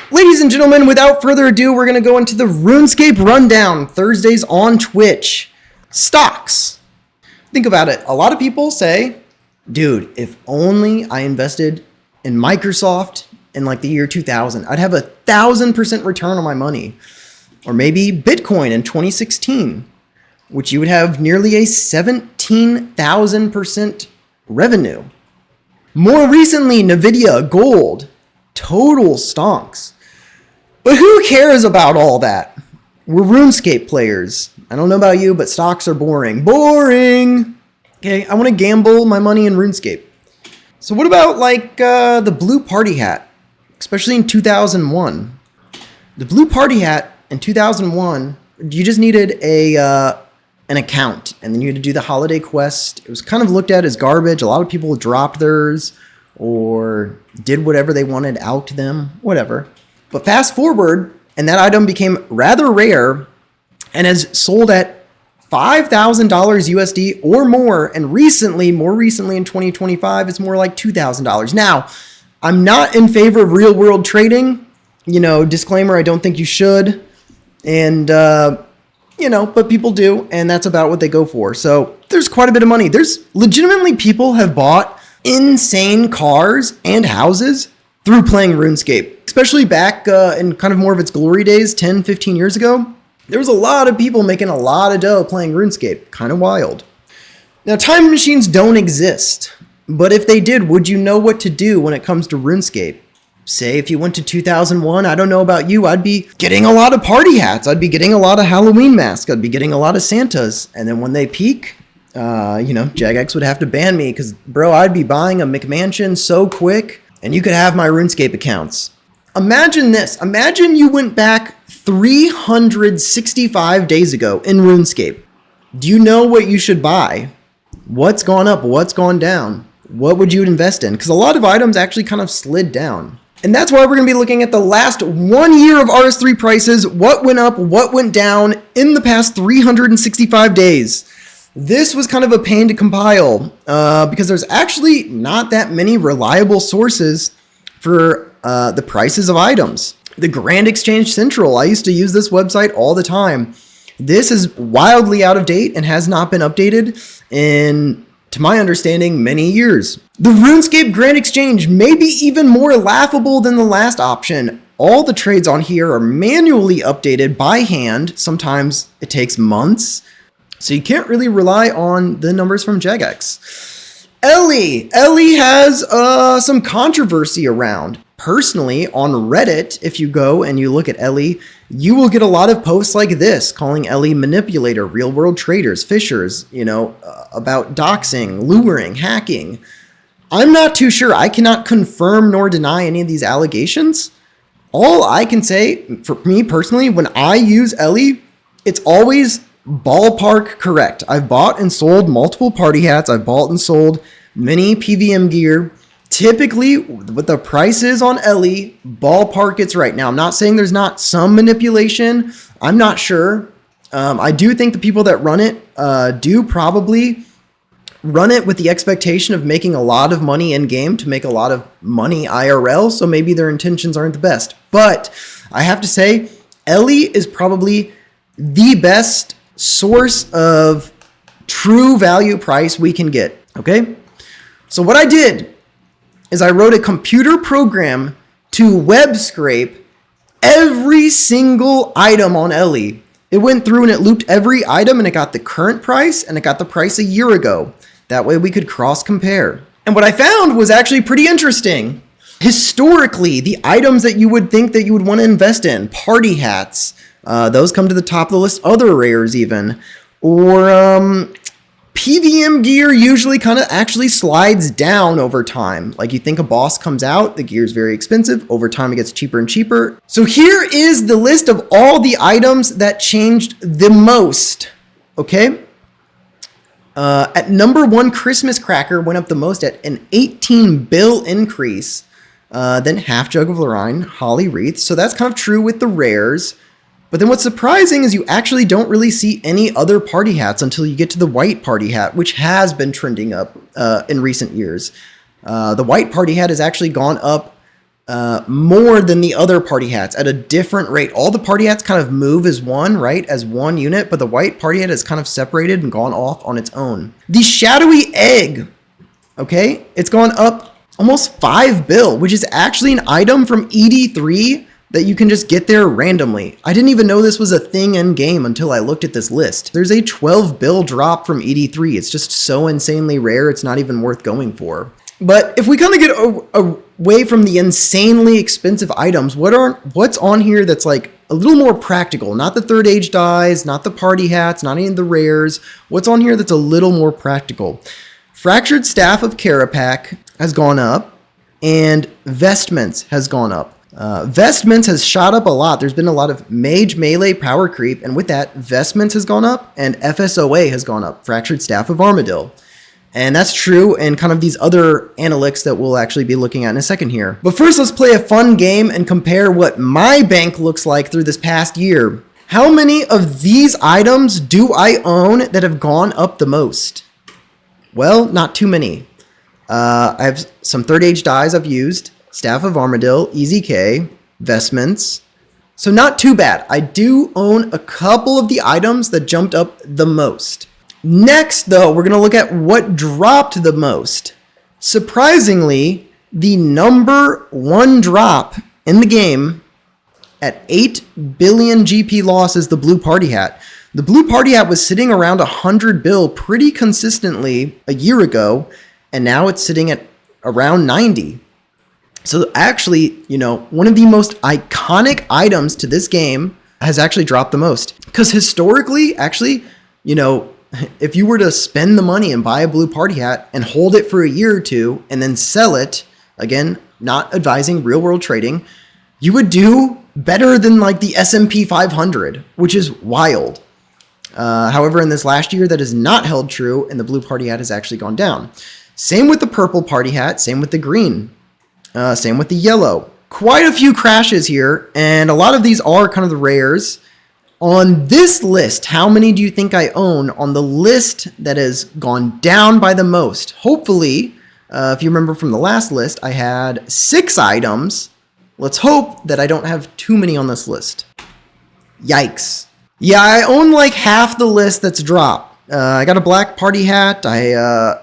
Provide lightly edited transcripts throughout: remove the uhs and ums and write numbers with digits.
Ladies and gentlemen, without further ado, we're going to go into the RuneScape Rundown, Thursdays on Twitch. Stocks. Think about it. A lot of people say, dude, if only I invested in Microsoft in like the year 2000, I'd have 1,000% return on my money. Or maybe Bitcoin in 2016, which you would have nearly a 17,000% revenue. More recently, Nvidia, gold, total stonks. But who cares about all that? We're RuneScape players. I don't know about you, but stocks are boring. Boring! Okay, I want to gamble my money in RuneScape. So what about like the blue party hat, especially in 2001? The blue party hat in 2001, you just needed an account, and then you had to do the holiday quest. It was kind of looked at as garbage. A lot of people dropped theirs or did whatever they wanted out to them, whatever. But fast forward, and that item became rather rare and has sold at $5,000 USD or more. And more recently in 2025, it's more like $2,000. Now, I'm not in favor of real world trading. Disclaimer, I don't think you should. And, but people do, and that's about what they go for. So there's quite a bit of money. There's legitimately people have bought insane cars and houses through playing RuneScape. Especially back in kind of more of its glory days, 10, 15 years ago, there was a lot of people making a lot of dough playing RuneScape. Kind of wild. Now, time machines don't exist, but if they did, would you know what to do when it comes to RuneScape? Say if you went to 2001, I don't know about you, I'd be getting a lot of party hats. I'd be getting a lot of Halloween masks. I'd be getting a lot of Santas. And then when they peak, Jagex would have to ban me because, bro, I'd be buying a McMansion so quick and you could have my RuneScape accounts. Imagine this. Imagine you went back 365 days ago in RuneScape. Do you know what you should buy? What's gone up? What's gone down? What would you invest in? Because a lot of items actually kind of slid down. And that's why we're going to be looking at the last 1 year of RS3 prices, what went up, what went down in the past 365 days. This was kind of a pain to compile because there's actually not that many reliable sources for the prices of items. The Grand Exchange Central, I used to use this website all the time. This is wildly out of date and has not been updated in, to my understanding, many years. The RuneScape Grand Exchange may be even more laughable than the last option. All the trades on here are manually updated by hand. Sometimes it takes months. So you can't really rely on the numbers from Jagex. Ellie has some controversy around. Personally, on Reddit, if you go and you look at Ellie, you will get a lot of posts like this, calling Ellie manipulator, real world traders, fishers, about doxing, luring, hacking. I'm not too sure. I cannot confirm nor deny any of these allegations. All I can say, for me personally, when I use Ellie, it's always ballpark correct. I've bought and sold multiple party hats. I've bought and sold many PVM gear. Typically, what the price is on Ellie, ballpark it's right. Now, I'm not saying there's not some manipulation. I'm not sure. I do think the people that run it do probably run it with the expectation of making a lot of money in game to make a lot of money IRL. So maybe their intentions aren't the best. But I have to say, Ellie is probably the best source of true value price we can get. Okay. So what I did is I wrote a computer program to web scrape every single item on Ellie. It went through and it looped every item and it got the current price and it got the price a year ago. That way we could cross compare. And what I found was actually pretty interesting. Historically, the items that you would think that you would want to invest in, party hats, those come to the top of the list, other rares even, or PVM gear usually kind of actually slides down over time. Like you think a boss comes out, the gear is very expensive. Over time, it gets cheaper and cheaper. So here is the list of all the items that changed the most. Okay. At number 1, Christmas Cracker went up the most at an 18 bill increase. Then Half Jug of Lorine, Holly Wreath. So that's kind of true with the rares. But then what's surprising is you actually don't really see any other party hats until you get to the white party hat, which has been trending up in recent years. The white party hat has actually gone up more than the other party hats at a different rate. All the party hats kind of move as one, right? As one unit, but the white party hat is kind of separated and gone off on its own. The shadowy egg, okay? It's gone up almost 5 bill, which is actually an item from ED3 that you can just get there randomly. I didn't even know this was a thing in game until I looked at this list. There's a 12 bill drop from ED3. It's just so insanely rare, it's not even worth going for. But if we kind of get away from the insanely expensive items, what's on here that's like a little more practical? Not the third age dies, not the party hats, not any of the rares. What's on here that's a little more practical? Fractured Staff of Karapak has gone up, and Vestments has gone up. Vestments has shot up a lot. There's been a lot of mage melee power creep, and with that, Vestments has gone up, and FSOA has gone up, Fractured Staff of Armadil. And that's true in kind of these other analytics that we'll actually be looking at in a second here. But first, let's play a fun game and compare what my bank looks like through this past year. How many of these items do I own that have gone up the most? Well, not too many. I have some third age dies I've used. Staff of Armadil, Easy K, Vestments. So not too bad. I do own a couple of the items that jumped up the most. Next, though, we're going to look at what dropped the most. Surprisingly, the number one drop in the game at 8 billion GP loss is the blue party hat. The blue party hat was sitting around 100 bill pretty consistently a year ago, and now it's sitting at around 90. So actually, one of the most iconic items to this game has actually dropped the most. Because historically, actually, if you were to spend the money and buy a blue party hat and hold it for a year or two and then sell it, again, not advising real world trading, you would do better than like the S&P 500, which is wild. However, in this last year, that has not held true, and the blue party hat has actually gone down. Same with the purple party hat, same with the green, same with the yellow. Quite a few crashes here, and a lot of these are kind of the rares. On this list, how many do you think I own on the list that has gone down by the most? Hopefully, if you remember from the last list, I had 6 items. Let's hope that I don't have too many on this list. Yikes. Yeah, I own like half the list that's dropped. I got a black party hat. A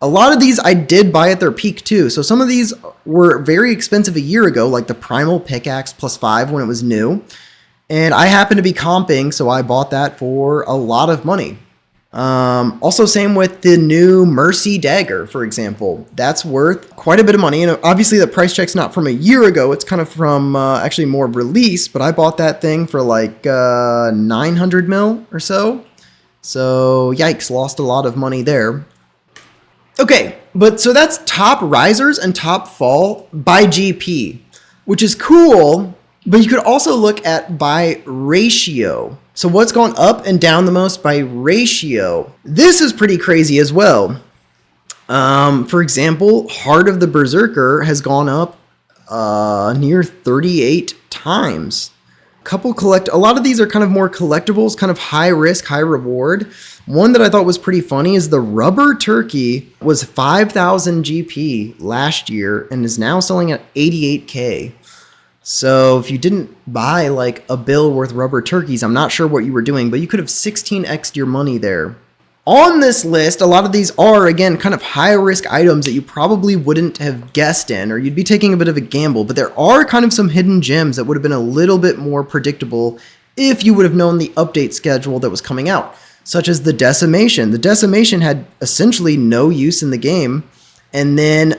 lot of these I did buy at their peak too. So some of these were very expensive a year ago, like the Primal Pickaxe +5 when it was new. And I happened to be comping, so I bought that for a lot of money. Also, same with the new Mercy Dagger, for example. That's worth quite a bit of money. And obviously, the price check's not from a year ago. It's kind of from actually more release. But I bought that thing for like 900 mil or so. So, yikes, lost a lot of money there. Okay, but so that's top risers and top fall by GP, which is cool. But you could also look at by ratio. So what's gone up and down the most by ratio? This is pretty crazy as well. For example, Heart of the Berserker has gone up near 38 times. A lot of these are kind of more collectibles, kind of high risk, high reward. One that I thought was pretty funny is the Rubber Turkey was 5,000 GP last year and is now selling at 88K. So if you didn't buy like a bill worth rubber turkeys, I'm not sure what you were doing, but you could have 16x'd your money there. On this list, a lot of these are, again, kind of high-risk items that you probably wouldn't have guessed in, or you'd be taking a bit of a gamble, but there are kind of some hidden gems that would have been a little bit more predictable if you would have known the update schedule that was coming out, such as the Decimation. The Decimation had essentially no use in the game, and then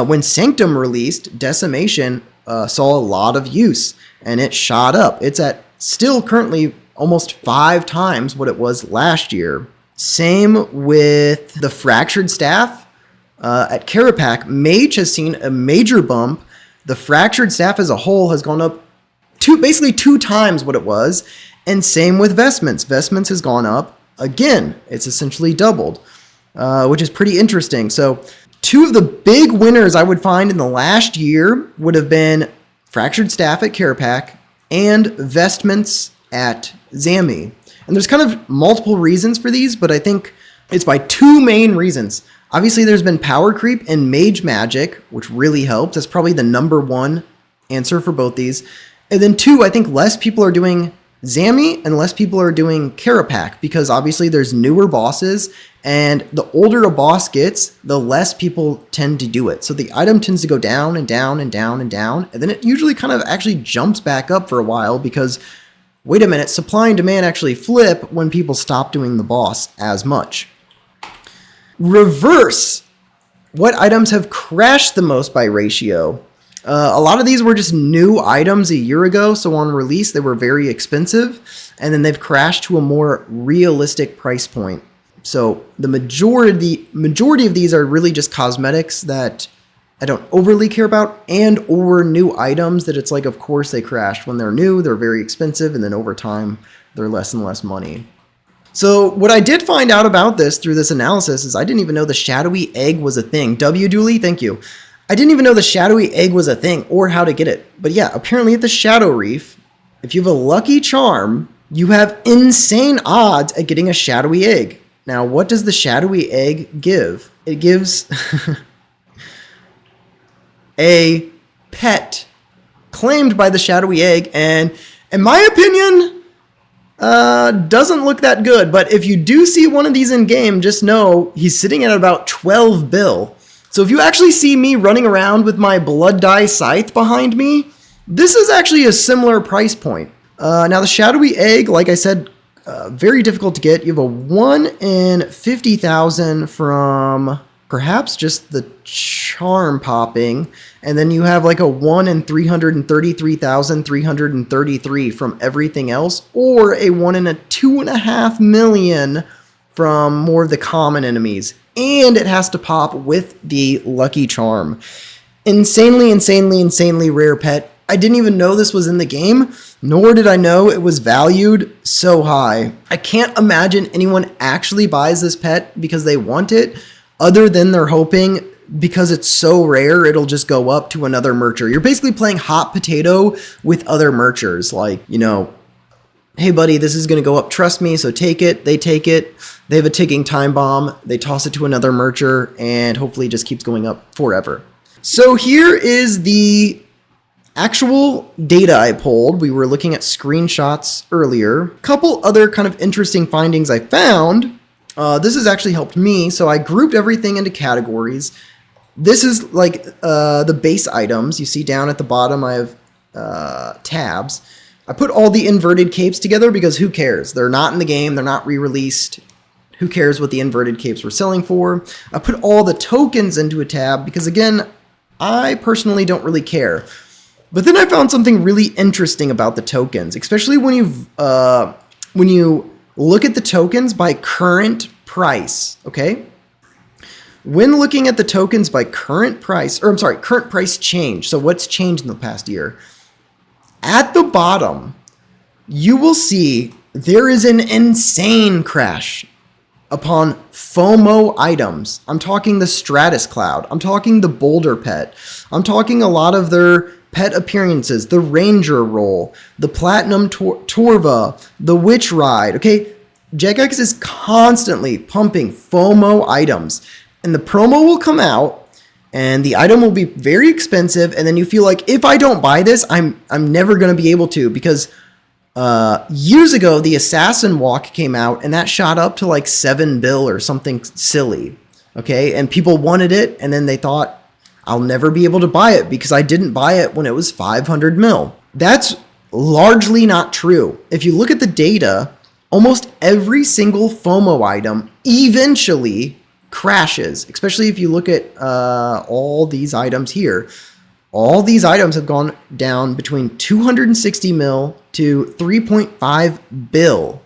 when Sanctum released, Decimation saw a lot of use, and it shot up. It's at still currently almost 5 times what it was last year. Same with the Fractured Staff. At Karapak, Mage has seen a major bump. The Fractured Staff as a whole has gone up basically 2 times what it was. And same with Vestments. Vestments has gone up again. It's essentially doubled, which is pretty interesting. So 2 of the big winners I would find in the last year would have been Fractured Staff at Karapak and Vestments at Zami. And there's kind of multiple reasons for these, but I think it's by 2 main reasons. Obviously, there's been power creep and mage magic, which really helps. That's probably the number one answer for both these. And then 2, I think less people are doing Zammy and less people are doing Carapac because obviously there's newer bosses, and the older a boss gets, the less people tend to do it. So the item tends to go down and down and down and down, and then it usually kind of actually jumps back up for a while because, wait a minute, supply and demand actually flip when people stop doing the boss as much. Reverse. What items have crashed the most by ratio? A lot of these were just new items a year ago, so on release they were very expensive, and then they've crashed to a more realistic price point. So the majority of these are really just cosmetics that I don't overly care about, and or new items that it's like, of course they crashed. When they're new, they're very expensive, and then over time, they're less and less money. So what I did find out about this through this analysis is I didn't even know the shadowy egg was a thing. W. Dooley, thank you. I didn't even know the shadowy egg was a thing or how to get it. But yeah, apparently at the Shadow Reef, if you have a lucky charm, you have insane odds at getting a shadowy egg. Now, what does the shadowy egg give? It gives a pet claimed by the shadowy egg, and in my opinion, doesn't look that good. But if you do see one of these in game, just know he's sitting at about 12 bill. So if you actually see me running around with my blood dye scythe behind me, this is actually a similar price point. Now the shadowy egg, like I said, very difficult to get. You have a 1 in 50,000 from perhaps just the charm popping, and then you have like a 1 in 333,333 from everything else, or a 1 in a 2.5 million from more of the common enemies. And it has to pop with the lucky charm. Insanely rare pet. I didn't even know this was in the game, nor did I know it was valued so high. I can't imagine anyone actually buys this pet because they want it, other than they're hoping because it's so rare, it'll just go up to another mercher. You're basically playing hot potato with other merchers. Like, you know, hey buddy, this is going to go up, trust me, so take it. They take it. They have a ticking time bomb. They toss it to another mercher, and hopefully it just keeps going up forever. So here is the actual data I pulled. We were looking at screenshots earlier. A couple other kind of interesting findings I found. This has actually helped me. So I grouped everything into categories. This is like the base items. You see down at the bottom I have tabs. I put all the inverted capes together because who cares? They're not in the game. They're not re-released. Who cares what the inverted capes were selling for? I put all the tokens into a tab because, again, I personally don't really care. But then I found something really interesting about the tokens, especially when you look at the tokens by current price, okay? When looking at the tokens by current price change, so what's changed in the past year? At the bottom, you will see there is an insane crash upon FOMO items. I'm talking the Stratus Cloud. I'm talking the Boulder Pet. I'm talking a lot of their pet appearances, the Ranger Roll, the Platinum Torva, the Witch Ride. Okay, Jagex is constantly pumping FOMO items, and the promo will come out, and the item will be very expensive, and then you feel like, if I don't buy this, I'm never going to be able to, because years ago, the Assassin Walk came out, and that shot up to like 7 bill or something silly, okay? And people wanted it, and then they thought, I'll never be able to buy it because I didn't buy it when it was 500 mil. That's largely not true. If you look at the data, almost every single FOMO item eventually crashes, especially if you look at all these items here. All these items have gone down between 260 mil to 3.5 bill.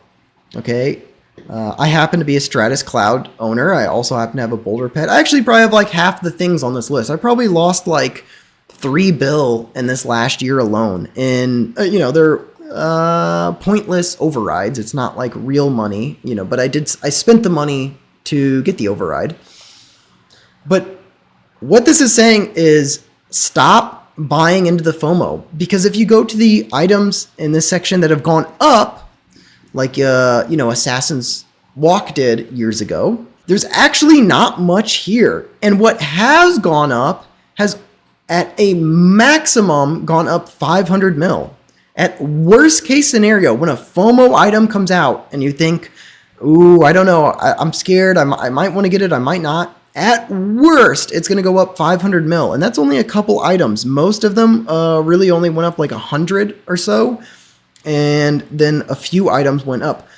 Okay. I happen to be a Stratus Cloud owner. I also happen to have a Boulder Pet. I actually probably have like half the things on this list. I probably lost like 3 bill in this last year alone. And, they're pointless overrides. It's not like real money, but I spent the money to get the override. But what this is saying is, stop buying into the FOMO, because if you go to the items in this section that have gone up, like Assassin's Walk did years ago, there's actually not much here. And what has gone up has at a maximum gone up 500 mil. At worst case scenario, when a FOMO item comes out and you think, ooh, I don't know, I'm scared, I might want to get it, I might not. At worst, it's going to go up 500 mil. And that's only a couple items. Most of them really only went up like 100 or so. And then a few items went up.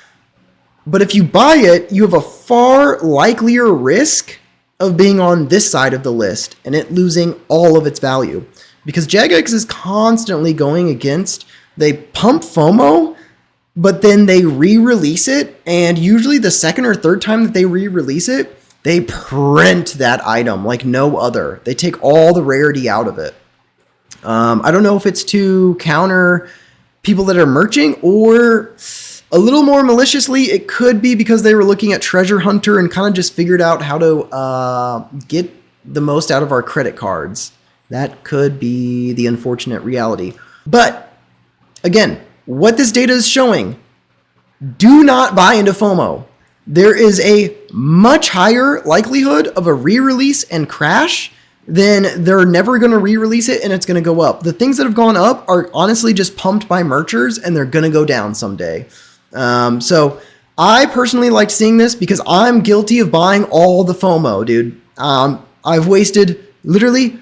But if you buy it, you have a far likelier risk of being on this side of the list and it losing all of its value. Because Jagex is constantly going against, they pump FOMO, but then they re-release it. And usually the second or third time that they re-release it, they print that item like no other. They take all the rarity out of it. I don't know if it's to counter people that are merching, or a little more maliciously, it could be because they were looking at Treasure Hunter and kind of just figured out how to get the most out of our credit cards. That could be the unfortunate reality. But again, what this data is showing, do not buy into FOMO. There is a much higher likelihood of a re-release and crash than they're never going to re-release it and it's going to go up. The things that have gone up are honestly just pumped by merchers and they're going to go down someday. So I personally liked seeing this because I'm guilty of buying all the FOMO, dude. I've wasted literally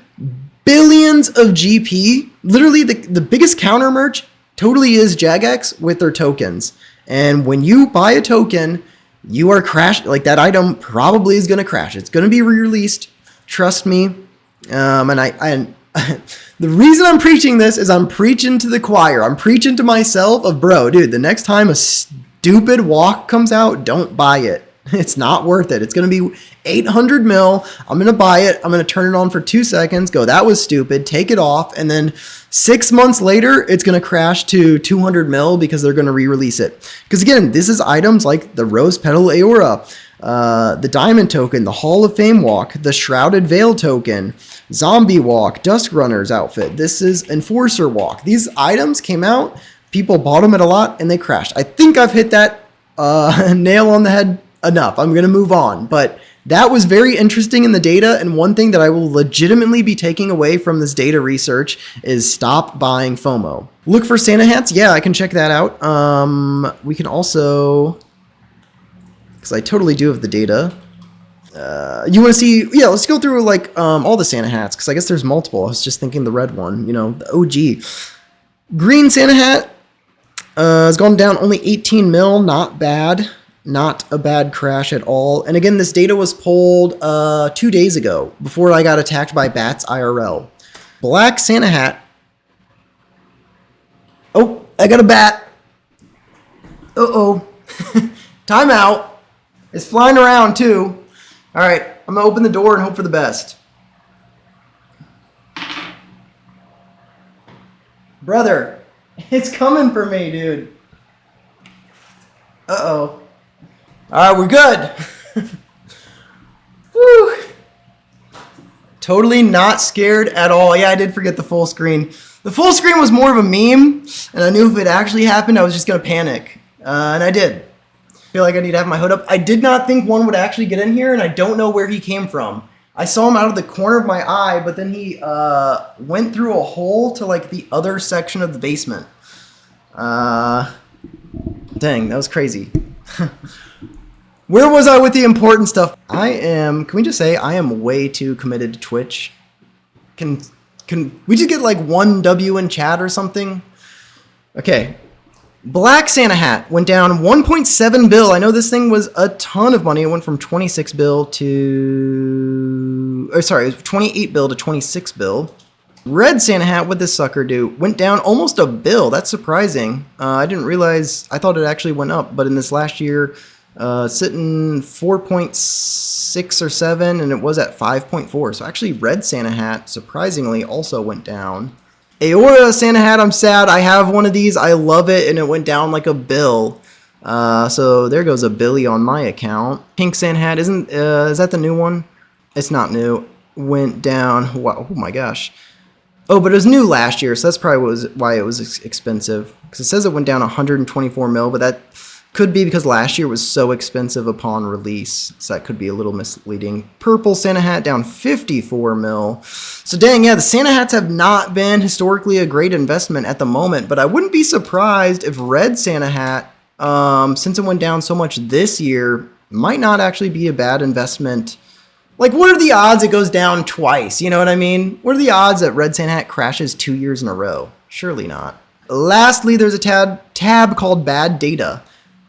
billions of GP. Literally the biggest counter merch totally is Jagex with their tokens. And when you buy a token, you are crashed. Like that item probably is going to crash. It's going to be re-released. Trust me. And the reason I'm preaching this is I'm preaching to the choir. I'm preaching to myself of, bro, dude, the next time a stupid walk comes out, don't buy it. It's not worth it. It's going to be 800 mil. I'm going to buy it. I'm going to turn it on for 2 seconds, go, that was stupid, take it off. And then 6 months later, it's going to crash to 200 mil because they're going to re-release it. Because again, this is items like the Rose Petal Aura, the Diamond Token, the Hall of Fame Walk, the Shrouded Veil Token, Zombie Walk, Dusk Runner's outfit. This is Enforcer Walk. These items came out, people bought them at a lot, and they crashed. I think I've hit that nail on the head enough. I'm going to move on. But that was very interesting in the data. And one thing that I will legitimately be taking away from this data research is stop buying FOMO. Look for Santa hats. Yeah, I can check that out. We can also, because I totally do have the data. You want to see, yeah, let's go through like all the Santa hats, because I guess there's multiple. I was just thinking the red one, you know, the OG. Green Santa hat has gone down only 18 mil. Not bad. Not a bad crash at all. And again, this data was pulled 2 days ago before I got attacked by bats IRL. Black Santa hat. Oh, I got a bat. Uh-oh. Timeout. It's flying around too. All right, I'm gonna open the door and hope for the best. Brother, it's coming for me, dude. Uh-oh. All right, we're good. Woo. Totally not scared at all. Yeah, I did forget the full screen. The full screen was more of a meme, and I knew if it actually happened, I was just going to panic. And I did. I feel like I need to have my hood up. I did not think one would actually get in here, and I don't know where he came from. I saw him out of the corner of my eye, but then he went through a hole to like the other section of the basement. Dang, that was crazy. Where was I with the important stuff? Can we just say I am way too committed to Twitch? Can we just get like 1 W in chat or something? Okay. Black Santa hat went down 1.7 bill. I know this thing was a ton of money. It went from 26 bill to, it was 28 bill to 26 bill. Red Santa hat, what'd this sucker do? Went down almost a bill. That's surprising. I didn't realize, I thought it actually went up, but in this last year, sitting 4.6 or 7, and it was at 5.4. So actually Red Santa hat, surprisingly, also went down. Aora Santa hat, I'm sad. I have one of these. I love it, and it went down like a bill. So there goes a billy on my account. Pink Santa hat, is that the new one? It's not new. Went down, wow, oh my gosh. Oh, but it was new last year, so that's probably why it was expensive. Because it says it went down 124 mil, but that Could be because last year was so expensive upon release, so that could be a little misleading. Purple Santa Hat down 54 mil. So dang, yeah, the Santa Hats have not been historically a great investment at the moment, but I wouldn't be surprised if red Santa Hat, since it went down so much this year, might not actually be a bad investment. Like, what are the odds it goes down twice? You know what I mean? What are the odds that red Santa Hat crashes 2 years in a row? Surely not. Lastly, there's a tab called Bad Data.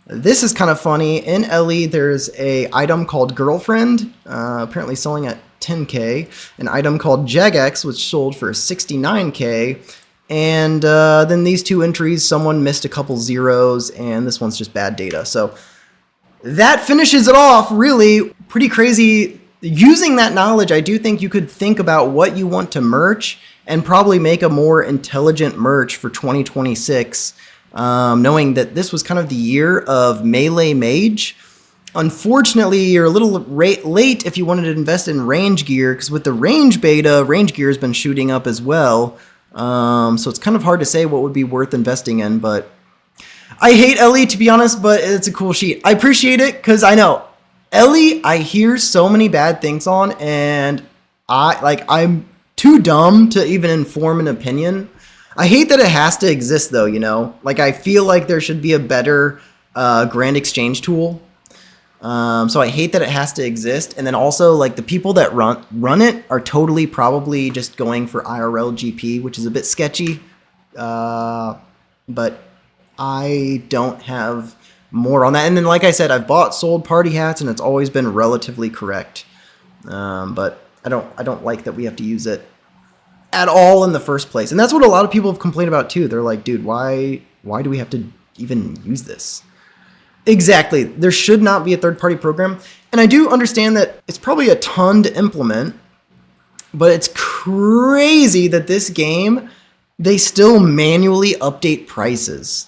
This is kind of funny. In LE, there's a item called Girlfriend, apparently selling at 10K. An item called Jagex, which sold for 69K. And then these two entries, someone missed a couple zeros, and this one's just bad data. So that finishes it off, really. Pretty crazy. Using that knowledge, I do think you could think about what you want to merch and probably make a more intelligent merch for 2026. Knowing that this was kind of the year of Melee Mage. Unfortunately, you're a little late if you wanted to invest in range gear, because with the range beta, range gear has been shooting up as well. So it's kind of hard to say what would be worth investing in, but I hate LE, to be honest, but it's a cool sheet. I appreciate it because I know LE, I hear so many bad things on, and I'm too dumb to even inform an opinion. I hate that it has to exist, though, you know? Like, I feel like there should be a better Grand Exchange tool. So I hate that it has to exist. And then also, like, the people that run it are totally probably just going for IRL GP, which is a bit sketchy. But I don't have more on that. And then, like I said, I've bought sold party hats, and it's always been relatively correct. But I don't like that we have to use it at all in the first place. And that's what a lot of people have complained about too. They're like, dude, why do we have to even use this? Exactly. There should not be a third-party program. And I do understand that it's probably a ton to implement, but it's crazy that this game, they still manually update prices.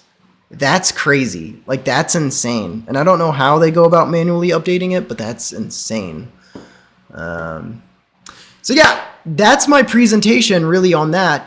That's crazy. Like, that's insane. And I don't know how they go about manually updating it, but that's insane. So yeah, that's my presentation really on that.